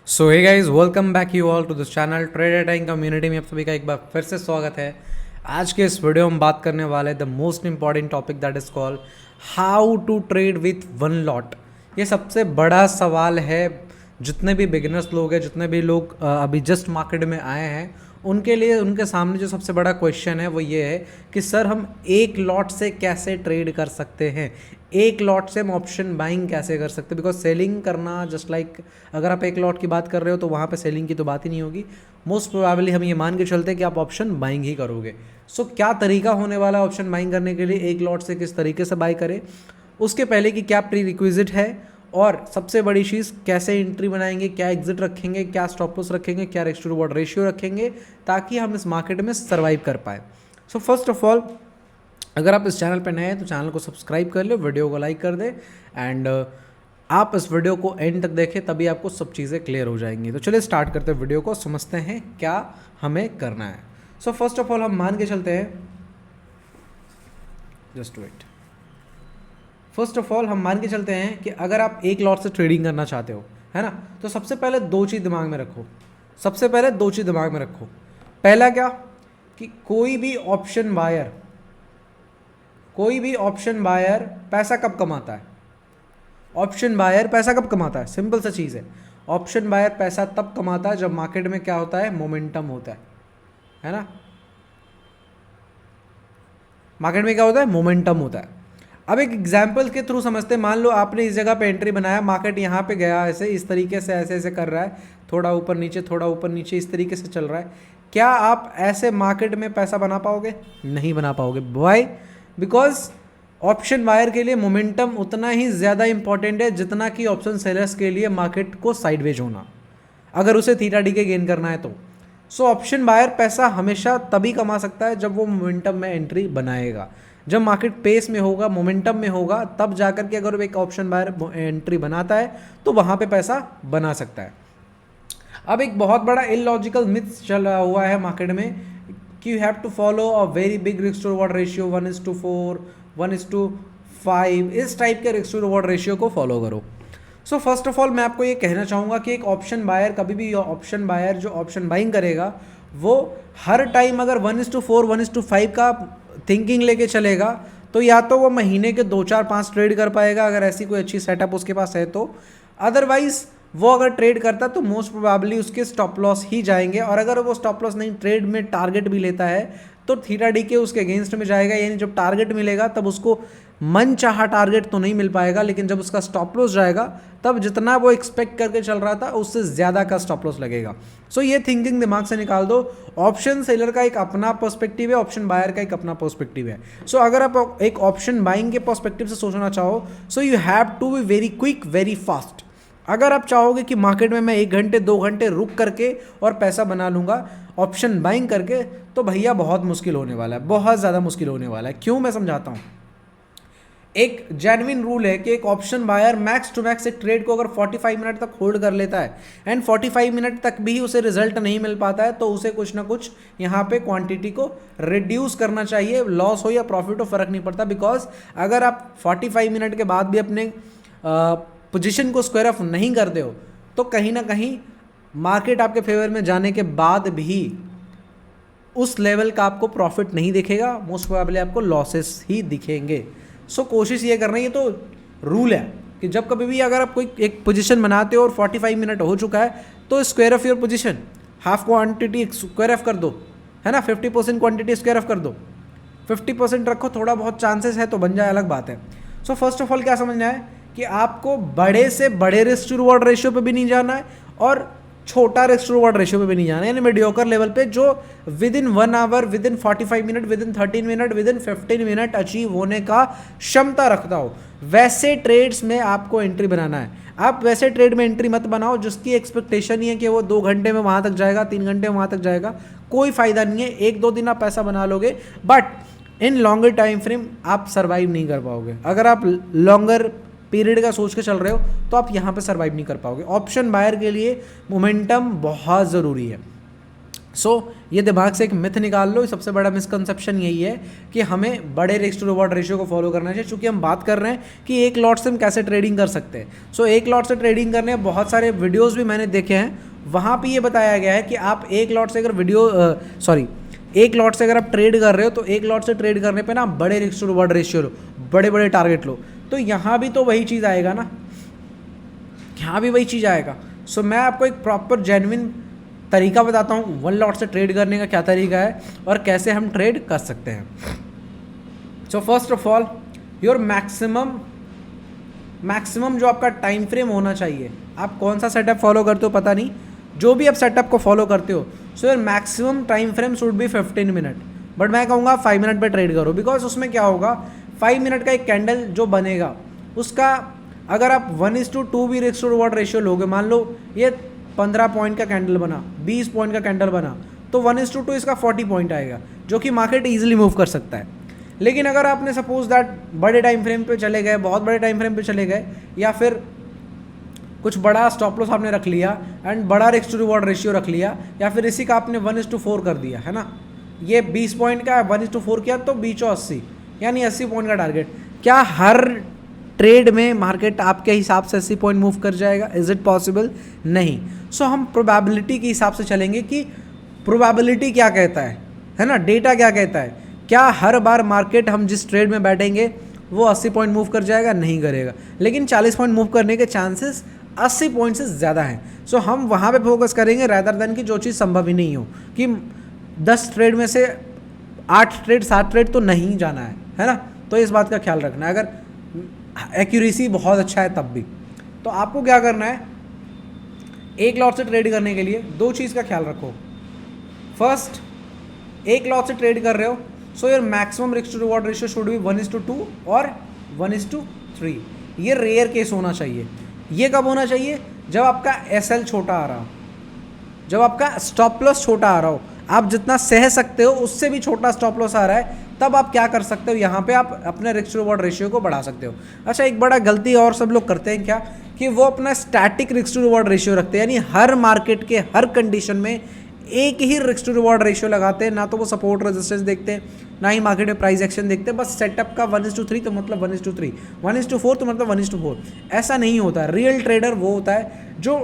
So hey guys, welcome back you all to this channel trader time community में आप सभी का एक बार फिर से स्वागत है। आज के इस वीडियो में हम बात करने वाले the most important topic that is called how to trade with one lot. ये सबसे बड़ा सवाल है। जितने भी बिगिनर्स लोग हैं, जितने भी लोग अभी जस्ट मार्केट में आए हैं, उनके लिए उनके सामने जो सबसे बड़ा क्वेश्चन है वो ये है कि सर हम एक लॉट से कैसे ट्रेड कर सकते हैं, एक लॉट से हम ऑप्शन बाइंग कैसे कर सकते हैं। बिकॉज सेलिंग करना जस्ट लाइक अगर आप एक लॉट की बात कर रहे हो तो वहाँ पे सेलिंग की तो बात ही नहीं होगी। मोस्ट प्रोबेबली हम ये मान के चलते हैं कि आप ऑप्शन बाइंग ही करोगे। सो क्या तरीका होने वाला है ऑप्शन बाइंग करने के लिए, एक लॉट से किस तरीके से बाई करें, उसके पहले की क्या प्री रिक्विजिट है, और सबसे बड़ी चीज़ कैसे एंट्री बनाएंगे, क्या एग्जिट रखेंगे, क्या स्टॉप लॉस रखेंगे, क्या रिस्क टू रिवॉर्ड रेशियो रखेंगे ताकि हम इस मार्केट में सर्वाइव कर पाए। सो फर्स्ट ऑफ ऑल, अगर आप इस चैनल पर नए हैं तो चैनल को सब्सक्राइब कर लो, वीडियो को लाइक कर दें एंड आप इस वीडियो को एंड तक देखें, तभी आपको सब चीज़ें क्लियर हो जाएंगी। तो चलिए स्टार्ट करते हैं वीडियो को, समझते हैं क्या हमें करना है। सो फर्स्ट ऑफ ऑल हम मान के चलते हैं, just wait, first of all हम मान के चलते हैं कि अगर आप एक लॉट से ट्रेडिंग करना चाहते हो, है ना, तो सबसे पहले दो चीज़ दिमाग में रखो। सबसे पहले दो चीज़ दिमाग में रखो। पहला क्या कि कोई भी ऑप्शन बायर पैसा कब कमाता है? ऑप्शन बायर पैसा कब कमाता है? सिंपल सा चीज़ है, ऑप्शन बायर पैसा तब कमाता है जब मार्केट में क्या होता है, मोमेंटम होता है ना। मार्केट में क्या होता है, मोमेंटम होता है। अब एक एग्जाम्पल के थ्रू समझते हैं। मान लो आपने इस जगह पे एंट्री बनाया, मार्केट यहाँ पे गया, ऐसे इस तरीके से ऐसे ऐसे कर रहा है, थोड़ा ऊपर नीचे थोड़ा ऊपर नीचे इस तरीके से चल रहा है। क्या आप ऐसे मार्केट में पैसा बना पाओगे? नहीं बना पाओगे। वाई? बिकॉज ऑप्शन बायर के लिए मोमेंटम उतना ही ज़्यादा इंपॉर्टेंट है जितना कि ऑप्शन सेलर्स के लिए मार्केट को साइडवेज होना, अगर उसे थीटा डी के गेन करना है तो। सो ऑप्शन बायर पैसा हमेशा तभी कमा सकता है जब वो मोमेंटम में एंट्री बनाएगा, जब मार्केट पेस में होगा, मोमेंटम में होगा, तब जाकर के अगर एक ऑप्शन बायर एंट्री बनाता है तो वहाँ पे पैसा बना सकता है। अब एक बहुत बड़ा इलॉजिकल मिथ चला हुआ है मार्केट में कि you have to follow a very big risk to reward ratio, 1:4, 1:5, इस टाइप के रिस्क टू रिवॉर्ड रेशियो को फॉलो करो। सो फर्स्ट ऑफ ऑल मैं आपको ये कहना चाहूँगा कि एक ऑप्शन बायर कभी भी, ऑप्शन बायर जो ऑप्शन बाइंग करेगा वो हर टाइम अगर 1:4, 1:5 का थिंकिंग लेके चलेगा तो या तो वो महीने के 2, 4, 5 ट्रेड कर पाएगा अगर ऐसी कोई अच्छी सेटअप उसके पास है तो। अदरवाइज वो अगर ट्रेड करता तो मोस्ट प्रोबेबली उसके स्टॉप लॉस ही जाएंगे, और अगर वो स्टॉप लॉस नहीं, ट्रेड में टारगेट भी लेता है तो थीटा डी के उसके अगेंस्ट में जाएगा। यानी जब टारगेट मिलेगा तब उसको मन चाहा टारगेट तो नहीं मिल पाएगा, लेकिन जब उसका स्टॉप लॉस जाएगा तब जितना वो एक्सपेक्ट करके चल रहा था उससे ज़्यादा का स्टॉप लॉस लगेगा। सो ये थिंकिंग दिमाग से निकाल दो। ऑप्शन सेलर का एक अपना पर्सपेक्टिव है, ऑप्शन बायर का एक अपना पर्सपेक्टिव है। सो अगर आप एक ऑप्शन बाइंग के पर्सपेक्टिव से सोचना चाहो, so you have to be very quick, very fast. अगर आप चाहोगे कि मार्केट में मैं 1 घंटे 2 घंटे रुक करके और पैसा बना लूँगा ऑप्शन बाइंग करके, तो भैया बहुत मुश्किल होने वाला है, बहुत ज़्यादा मुश्किल होने वाला है। क्यों, मैं समझाता हूँ। एक जेन्युइन रूल है कि एक option buyer max to max एक ट्रेड को अगर 45 मिनट तक होल्ड कर लेता है एंड 45 मिनट तक भी उसे रिजल्ट नहीं मिल पाता है तो उसे कुछ ना कुछ यहाँ पे क्वांटिटी को रिड्यूस करना चाहिए। लॉस हो या प्रॉफिट हो फर्क नहीं पड़ता, बिकॉज अगर आप 45 मिनट के बाद भी अपने पोजीशन को स्क्वायर ऑफ नहीं करते हो तो कहीं ना कहीं मार्केट आपके फेवर में जाने के बाद भी उस लेवल का आपको प्रॉफिट नहीं दिखेगा, मोस्ट प्रोबेबली आपको लॉसेस ही दिखेंगे। सो कोशिश ये करना, ये तो रूल है कि जब कभी भी अगर आप कोई एक पोजीशन बनाते हो और 45 मिनट हो चुका है तो square of your position, half quantity square of कर दो, है ना, 50% क्वांटिटी स्क्वायर ऑफ कर दो, 50% रखो, थोड़ा बहुत चांसेस है तो बन जाए, अलग बात है। सो फर्स्ट ऑफ ऑल क्या समझना है कि आपको बड़े से बड़े रिस्क टू रिवॉर्ड रेशियो पे भी नहीं जाना है और छोटा रिस्क टू रिवॉर्ड रेशियो पे भी नहीं जाना है, यानी मीडियोकर लेवल पे जो within 1 hour, within 45 minute, within 13 minute, within 15 minute achieve होने का क्षमता रखता हो, वैसे ट्रेड्स में आपको एंट्री बनाना है। आप वैसे ट्रेड में एंट्री मत बनाओ जिसकी एक्सपेक्टेशन ही है कि वो 2 घंटे में वहाँ तक जाएगा, 3 घंटे में वहाँ तक जाएगा। कोई फायदा नहीं है, 1-2 दिन आप पैसा बना लोगे but in longer time frame आप सर्वाइव नहीं कर पाओगे। अगर आप लॉन्गर पीरियड का सोच के चल रहे हो तो आप यहाँ पे सर्वाइव नहीं कर पाओगे। ऑप्शन बायर के लिए मोमेंटम बहुत ज़रूरी है। ये दिमाग से एक मिथ निकाल लो। सबसे बड़ा मिसकंसेप्शन यही है कि हमें बड़े रिस्क टू रिवॉर्ड रेशियो को फॉलो करना चाहिए, क्योंकि हम बात कर रहे हैं कि एक लॉट से हम कैसे ट्रेडिंग कर सकते हैं। एक लॉट से ट्रेडिंग करने बहुत सारे वीडियोस भी मैंने देखे हैं, वहाँ पे ये बताया गया है कि आप एक लॉट से अगर एक लॉट से अगर आप ट्रेड कर रहे हो तो एक लॉट से ट्रेड करने पे ना बड़े रिस्क टू रिवॉर्ड रेशियो लो, बड़े बड़े टारगेट लो। तो यहाँ भी तो वही चीज़ आएगा ना, यहाँ भी वही चीज़ आएगा। मैं आपको एक प्रॉपर जेन्युइन तरीका बताता हूँ वन लॉट से ट्रेड करने का क्या तरीका है और कैसे हम ट्रेड कर सकते हैं। First of all your maximum जो आपका टाइम फ्रेम होना चाहिए, आप कौन सा सेटअप फॉलो करते हो पता नहीं, जो भी आप सेटअप को फॉलो करते हो, your maximum time frame should be 15 minute, but मैं कहूँगा 5 मिनट पे ट्रेड करो। बिकॉज उसमें क्या होगा, 5 मिनट का एक कैंडल जो बनेगा उसका अगर आप 1:2 भी रिस्क टू रिवॉर्ड रेशियो लोगे, मान लो ये 15 पॉइंट का कैंडल बना, 20 पॉइंट का कैंडल बना, तो 1:2 इसका 40 पॉइंट आएगा, जो कि मार्केट ईजिली मूव कर सकता है। लेकिन अगर आपने सपोज दैट बड़े टाइम फ्रेम पे चले गए, बहुत बड़े टाइम फ्रेम पे चले गए, या फिर कुछ बड़ा स्टॉप लॉस आपने रख लिया एंड बड़ा रिस्क टू रिवॉर्ड रेशियो रख लिया, या फिर इसी का आपने 1:4 कर दिया, है ना, ये 20 पॉइंट का 1:4 किया तो 20/80 यानी 80 पॉइंट का टारगेट। क्या हर ट्रेड में मार्केट आपके हिसाब से 80 पॉइंट मूव कर जाएगा? Is it possible? नहीं। हम प्रोबेबिलिटी के हिसाब से चलेंगे कि प्रोबेबिलिटी क्या कहता है ना, डेटा क्या कहता है। क्या हर बार मार्केट हम जिस ट्रेड में बैठेंगे वो 80 पॉइंट मूव कर जाएगा? नहीं करेगा। लेकिन 40 पॉइंट मूव करने के चांसेस 80 पॉइंट से ज़्यादा हैं। हम वहाँ पे फोकस करेंगे रादर देन कि जो चीज़ संभव ही नहीं हो, कि 10 ट्रेड में से 8 ट्रेड 7 ट्रेड तो नहीं जाना है ना। तो इस बात का ख्याल रखना है। अगर एक्यूरेसी बहुत अच्छा है तब भी, तो आपको क्या करना है, एक लॉट से ट्रेड करने के लिए 2 चीज़ का ख्याल रखो। फर्स्ट, एक लॉट से ट्रेड कर रहे हो, your maximum risk to reward ratio should be 1:2 और 1:3। ये रेयर केस होना चाहिए। ये कब होना चाहिए? जब आपका एसएल छोटा आ रहा हो, जब आपका स्टॉप लॉस छोटा आ रहा हो, आप जितना सह सकते हो उससे भी छोटा स्टॉप लॉस आ रहा है, तब आप क्या कर सकते हो, यहाँ पे आप अपने रिस्क टू रिवॉर्ड रेशियो को बढ़ा सकते हो। अच्छा, एक बड़ा गलती और सब लोग करते हैं क्या, कि वो अपना static risk to reward ratio रखते हैं, यानी हर मार्केट के हर कंडीशन में एक ही रिस्क टू रिवॉर्ड रेशियो लगाते हैं। ना तो वो सपोर्ट रेजिस्टेंस देखते हैं, ना ही मार्केट में प्राइस एक्शन देखते हैं। बस सेटअप का 1:3 तो मतलब 1:3, 1:4 तो मतलब 1:4। ऐसा नहीं होता है। रियल ट्रेडर वो होता है जो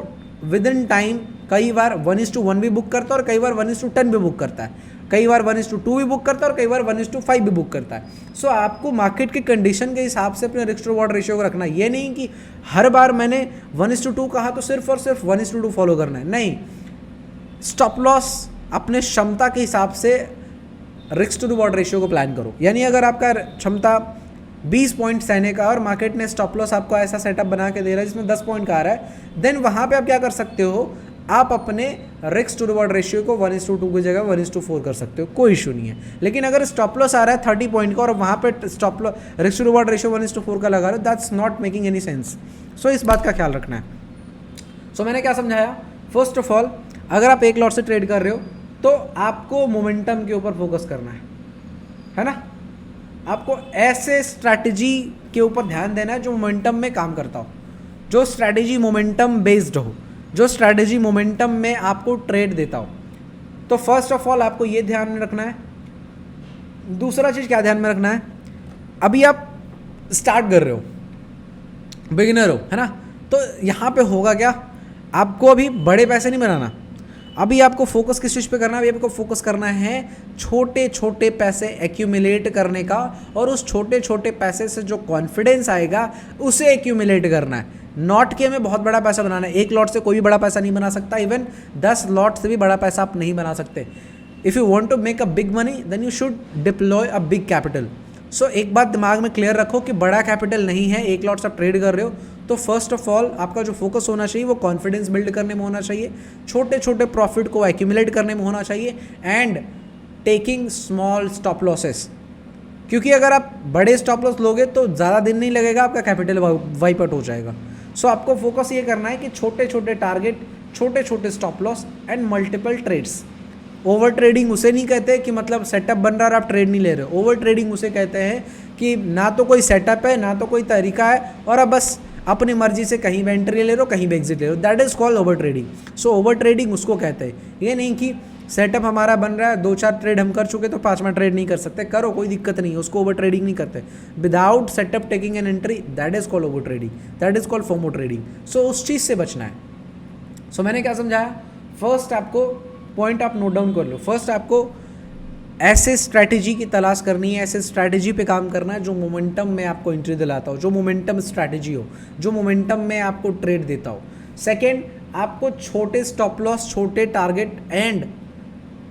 विद इन टाइम कई बार 1:1 भी बुक करता है और कई बार 1:10 भी बुक करता है, कई बार 1:2 भी बुक करता है और कई बार 1:5 भी बुक करता है। आपको मार्केट के कंडीशन के हिसाब से अपने रिस्क टू रिवॉर्ड रेशियो को रखना है। ये नहीं कि हर बार मैंने 1:2 कहा तो सिर्फ और सिर्फ 1:2 फॉलो करना है, नहीं। स्टॉप लॉस अपने क्षमता के हिसाब से रिस्क टू रिवॉर्ड रेशियो को प्लान करो। यानी अगर आपका क्षमता 20 पॉइंट सहने का और मार्केट ने स्टॉप लॉस आपको ऐसा सेटअप बना के दे रहा है जिसमें 10 पॉइंट का आ रहा है, देन वहाँ पे आप क्या कर सकते हो, आप अपने रिस्क टू रिवॉर्ड रेशियो को 1:2 की जगह 1:4 कर सकते हो, कोई इशू नहीं है। लेकिन अगर स्टॉप लॉस आ रहा है 30 पॉइंट का और वहाँ पे stop loss risk to reward ratio 1:4 का लगा रहे हो, that's not making any sense. इस बात का ख्याल रखना है। मैंने क्या समझाया, फर्स्ट ऑफ ऑल अगर आप एक लॉट से ट्रेड कर रहे हो तो आपको मोमेंटम के ऊपर फोकस करना है ना। आपको ऐसे स्ट्रैटेजी के ऊपर ध्यान देना है जो मोमेंटम में काम करता हो, जो स्ट्रैटेजी मोमेंटम बेस्ड हो, जो स्ट्रैटेजी मोमेंटम में आपको ट्रेड देता हो। तो फर्स्ट ऑफ ऑल आपको ये ध्यान में रखना है। दूसरा चीज़ क्या ध्यान में रखना है, अभी आप स्टार्ट कर रहे हो, बिगिनर हो, है ना। तो यहाँ पे होगा क्या, आपको अभी बड़े पैसे नहीं बनाना। अभी आपको फोकस किस चीज़ पे करना है, अभी आपको फोकस करना है छोटे छोटे पैसे एक्यूमुलेट करने का, और उस छोटे छोटे पैसे से जो कॉन्फिडेंस आएगा उसे एक्यूमुलेट करना है। नॉट के में बहुत बड़ा पैसा बनाना है। एक लॉट से कोई भी बड़ा पैसा नहीं बना सकता, इवन 10 लॉट से भी बड़ा पैसा आप नहीं बना सकते। If you want to make a big money then you should deploy a big capital. एक बात दिमाग में क्लियर रखो कि बड़ा कैपिटल नहीं है, एक लॉट से आप ट्रेड कर रहे हो, तो फर्स्ट ऑफ ऑल आपका जो फोकस होना चाहिए वो कॉन्फिडेंस बिल्ड करने में होना चाहिए, छोटे छोटे प्रॉफिट को एक्यूमुलेट करने में होना चाहिए, and taking small stop losses. क्योंकि अगर आप बड़े स्टॉप लॉस लोगे तो ज़्यादा दिन नहीं लगेगा, आपका कैपिटल वाइप आउट हो जाएगा। आपको फोकस ये करना है कि छोटे छोटे टारगेट, छोटे छोटे stop loss and multiple trades. Over trading उसे नहीं कहते कि मतलब सेटअप बन रहा है और आप ट्रेड नहीं ले रहे हो। ओवर ट्रेडिंग उसे कहते हैं कि ना तो कोई सेटअप है, ना तो कोई तरीका है, और अब बस अपनी मर्जी से कहीं भी एंट्री ले रहे हो, कहीं भी एग्जिट ले रहे हो, that is called over trading. Over trading उसको कहते हैं। ये नहीं कि सेटअप हमारा बन रहा है, 2-4 ट्रेड हम कर चुके तो 5वां ट्रेड नहीं कर सकते, करो कोई दिक्कत नहीं, उसको ओवर ट्रेडिंग नहीं करते। Without setup taking an entry, that is called over trading, that is called FOMO trading. So उस चीज़ से बचना है। सो मैंने क्या समझाया, फर्स्ट आपको पॉइंट आप नोट डाउन कर लो, फर्स्ट आपको ऐसे स्ट्रैटेजी की तलाश करनी है, ऐसे स्ट्रैटेजी पे काम करना है जो मोमेंटम में आपको एंट्री दिलाता हो, जो मोमेंटम स्ट्रैटेजी हो, जो मोमेंटम में आपको ट्रेड देता हो। सेकेंड, आपको छोटे स्टॉप लॉस, छोटे target and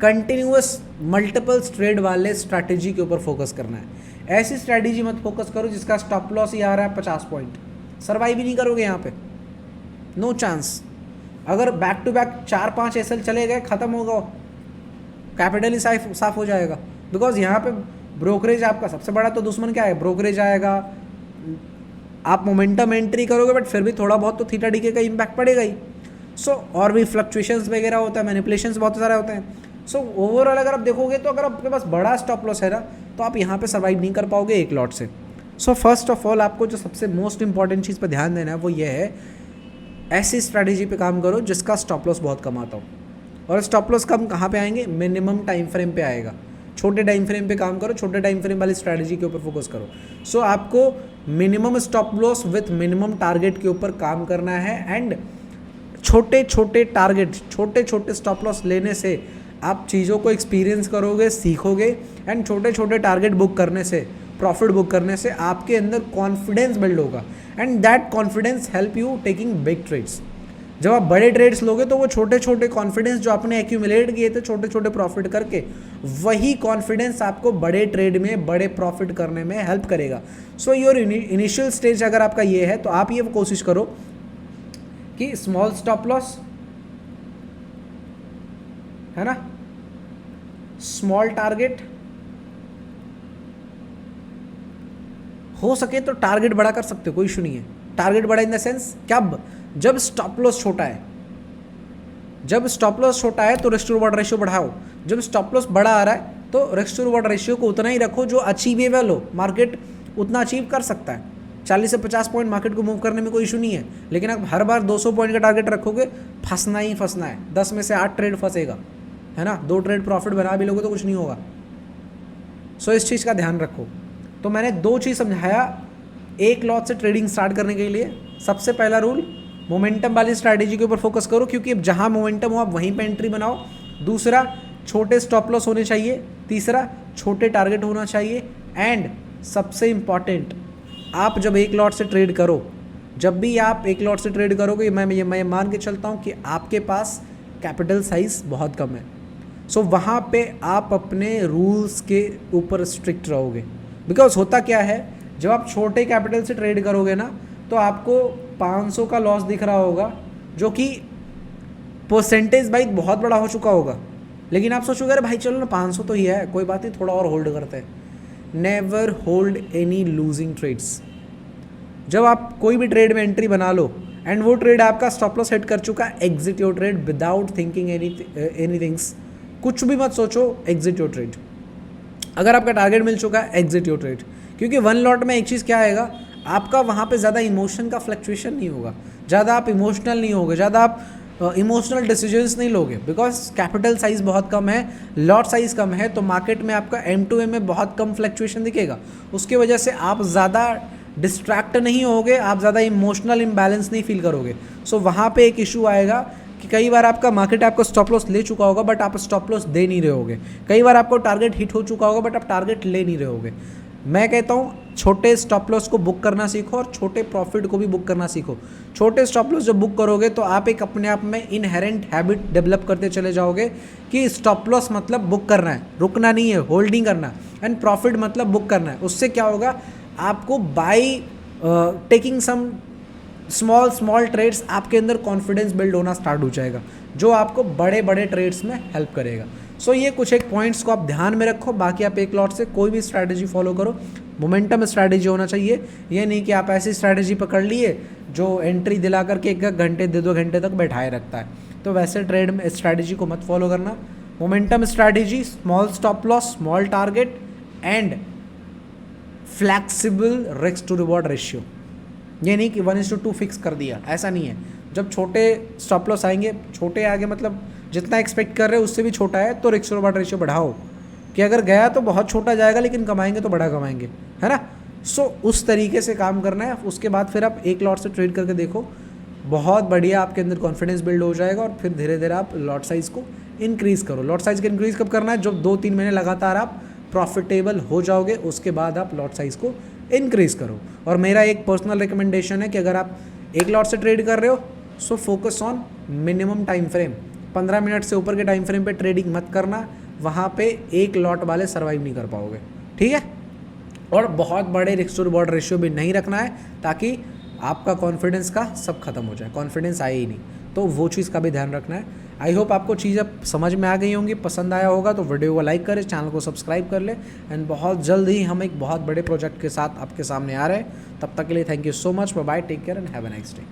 continuous multiple trade वाले स्ट्रैटेजी के ऊपर फोकस करना है। ऐसी स्ट्रैटेजी मत फोकस करो जिसका स्टॉप लॉस ही आ रहा है 50 पॉइंट, सर्वाइव ही नहीं करोगे यहाँ पे, नो चांस। अगर बैक टू बैक 4-5 एसएल चले गए, खत्म होगा, कैपिटल ही साफ हो जाएगा। बिकॉज यहाँ पे ब्रोकरेज आपका सबसे बड़ा तो दुश्मन क्या है, ब्रोकरेज आएगा। आप मोमेंटम एंट्री करोगे बट फिर भी थोड़ा बहुत तो थीटा डीके का इम्पैक्ट पड़ेगा ही। सो और भी फ्लक्चुएशंस वगैरह होता है, मैनिपुलेशंस बहुत सारे होते हैं। सो ओवरऑल अगर आप देखोगे तो अगर आपके पास बड़ा स्टॉप लॉस है ना, तो आप यहाँ पे सर्वाइव नहीं कर पाओगे एक लॉट से। सो फर्स्ट ऑफ ऑल आपको जो सबसे मोस्ट इंपॉर्टेंट चीज़ पर ध्यान देना है वो ये है, ऐसी स्ट्रैटेजी पे काम करो जिसका स्टॉप लॉस बहुत कम आता हो। और स्टॉप लॉस कम कहाँ पे आएंगे, मिनिमम टाइम फ्रेम पे आएगा। छोटे टाइम फ्रेम पे काम करो, छोटे टाइम फ्रेम वाली स्ट्रैटेजी के ऊपर फोकस करो। सो आपको minimum stop loss with minimum target के ऊपर काम करना है। एंड छोटे छोटे टारगेट, छोटे छोटे स्टॉप लॉस लेने से आप चीज़ों को एक्सपीरियंस करोगे, सीखोगे। एंड छोटे छोटे टारगेट बुक करने से, प्रॉफिट बुक करने से आपके अंदर कॉन्फिडेंस बिल्ड होगा। And that confidence help you taking big trades. जब आप बड़े ट्रेड्स लोगे तो वो छोटे छोटे कॉन्फिडेंस जो आपने एक्यूमुलेट किए थे छोटे छोटे प्रॉफिट करके, वही कॉन्फिडेंस आपको बड़े ट्रेड में बड़े प्रॉफिट करने में हेल्प करेगा। सो योर इनिशियल स्टेज अगर आपका ये है तो आप ये कोशिश करो कि स्मॉल स्टॉप लॉस है ना, स्मॉल टारगेट, हो सके तो टारगेट बड़ा कर सकते हो, कोई इशू नहीं है। टारगेट बड़ा इन द सेंस कब, जब स्टॉप लॉस छोटा है। जब स्टॉप लॉस छोटा है तो रिस्क टू रिवॉर्ड रेशियो बढ़ाओ। जब स्टॉप लॉस बड़ा आ रहा है तो रिस्क टू रिवॉर्ड रेशियो को उतना ही रखो जो अचीवेबल हो, मार्केट उतना अचीव कर सकता है। 40 से 50 पॉइंट मार्केट को मूव करने में कोई इशू नहीं है, लेकिन आप हर बार 200 पॉइंट का टारगेट रखोगे, फंसना ही फंसना है। 10 में से 8 ट्रेड फंसेगा, है ना, 2 ट्रेड प्रॉफिट बना भी लोगे तो कुछ नहीं होगा। सो इस चीज़ का ध्यान रखो। तो मैंने 2 चीज़ समझाया एक लॉट से ट्रेडिंग स्टार्ट करने के लिए। सबसे पहला रूल, मोमेंटम वाली स्ट्रैटेजी के ऊपर फोकस करो, क्योंकि अब जहाँ मोमेंटम हो आप वहीं पे एंट्री बनाओ। दूसरा, छोटे स्टॉप लॉस होने चाहिए। तीसरा, छोटे टारगेट होना चाहिए। एंड सबसे इम्पॉर्टेंट, आप जब एक लॉट से ट्रेड करो, जब भी आप एक लॉट से ट्रेड करोगे, मैं मान के चलता हूँ कि आपके पास कैपिटल साइज बहुत कम है। सो वहाँ पे आप अपने रूल्स के ऊपर स्ट्रिक्ट रहोगे। बिकॉज होता क्या है, जब आप छोटे कैपिटल से ट्रेड करोगे ना, तो आपको 500 का लॉस दिख रहा होगा, जो कि परसेंटेज भाई बहुत बड़ा हो चुका होगा। लेकिन आप सोचोगे अरे भाई चलो ना 500 तो ही है, कोई बात नहीं, थोड़ा और होल्ड करते हैं। Never hold any losing trades. जब आप कोई भी ट्रेड में एंट्री बना लो एंड वो ट्रेड आपका स्टॉप लॉस सेट कर चुका है, exit your trade without thinking anythings. कुछ भी मत सोचो, एग्जिट योर ट्रेड। अगर आपका टारगेट मिल चुका है, एग्जिट योर ट्रेड। क्योंकि 1 लॉट में एक चीज़ क्या आएगा, आपका वहाँ पे ज़्यादा इमोशन का फ्लक्चुएशन नहीं होगा, ज़्यादा आप इमोशनल नहीं होगे, ज़्यादा आप इमोशनल डिसीजंस नहीं लोगे। बिकॉज कैपिटल साइज़ बहुत कम है, लॉट साइज़ कम है, तो मार्केट में आपका M2M में बहुत कम फ्लक्चुएशन दिखेगा। उसकी वजह से आप ज़्यादा डिस्ट्रैक्ट नहीं होगे, आप ज़्यादा इमोशनल इम्बैलेंस नहीं फील करोगे। सो वहाँ पे एक इशू आएगा कि कई बार आपका मार्केट आपको स्टॉप लॉस ले चुका होगा बट आप स्टॉप लॉस दे नहीं रहे होगे। कई बार आपको टारगेट हिट हो चुका होगा बट आप टारगेट ले नहीं रहे होगे। मैं कहता हूँ छोटे स्टॉप लॉस को बुक करना सीखो और छोटे प्रॉफिट को भी बुक करना सीखो। छोटे स्टॉप लॉस जब बुक करोगे तो आप एक अपने आप में इनहेरेंट हैबिट डेवलप करते चले जाओगे कि स्टॉप लॉस मतलब बुक करना है, रुकना नहीं है, होल्डिंग करना। एंड प्रॉफिट मतलब बुक करना है। उससे क्या होगा, आपको by taking some small trades आपके अंदर कॉन्फिडेंस बिल्ड होना स्टार्ट हो जाएगा, जो आपको बड़े बड़े ट्रेड्स में हेल्प करेगा। सो ये कुछ एक पॉइंट्स को आप ध्यान में रखो। बाकी आप एक लॉट से कोई भी स्ट्रैटेजी फॉलो करो, मोमेंटम स्ट्रैटेजी होना चाहिए। ये नहीं कि आप ऐसी स्ट्रैटेजी पकड़ लिए जो एंट्री दिला करके 1 घंटे 2 घंटे तक बैठाए रखता है, तो वैसे ट्रेड में स्ट्रैटेजी को मत फॉलो करना। Momentum strategy, small stop loss, small target and flexible risk to reward ratio. ये नहीं कि 1:2 फिक्स कर दिया, ऐसा नहीं है। जब छोटे स्टॉप लॉस आएंगे, छोटे आगे मतलब जितना एक्सपेक्ट कर रहे हो उससे भी छोटा है तो रिस्क रिवॉर्ड रेशियो बढ़ाओ, कि अगर गया तो बहुत छोटा जाएगा लेकिन कमाएंगे तो बड़ा कमाएंगे, है ना। सो उस तरीके से काम करना है। उसके बाद फिर आप एक लॉट से ट्रेड करके देखो, बहुत बढ़िया आपके अंदर कॉन्फिडेंस बिल्ड हो जाएगा और फिर धीरे धीरे आप लॉट साइज़ को इंक्रीज़ करो। लॉट साइज़ को इंक्रीज़ कब करना है, जब 2-3 महीने लगातार आप प्रॉफिटेबल हो जाओगे, उसके बाद आप लॉट साइज़ को इंक्रीज़ करो। और मेरा एक पर्सनल रिकमेंडेशन है कि अगर आप एक लॉट से ट्रेड कर रहे हो so focus on minimum time frame, 15 minute से ऊपर के टाइम फ्रेम पे ट्रेडिंग मत करना, वहाँ पे एक लॉट वाले सर्वाइव नहीं कर पाओगे, ठीक है। और बहुत बड़े रिस्क टू रिवॉर्ड रेशियो भी नहीं रखना है ताकि आपका कॉन्फिडेंस का सब खत्म हो जाए, कॉन्फिडेंस आए ही नहीं, तो वो चीज़ का भी ध्यान रखना है। आई होप आपको चीज़ अब समझ में आ गई होंगी, पसंद आया होगा तो वीडियो को लाइक करें, चैनल को सब्सक्राइब कर ले, एंड बहुत जल्द ही हम एक बहुत बड़े प्रोजेक्ट के साथ आपके सामने आ रहे हैं। तब तक के लिए thank you so much, bye bye, take care and have a nice day.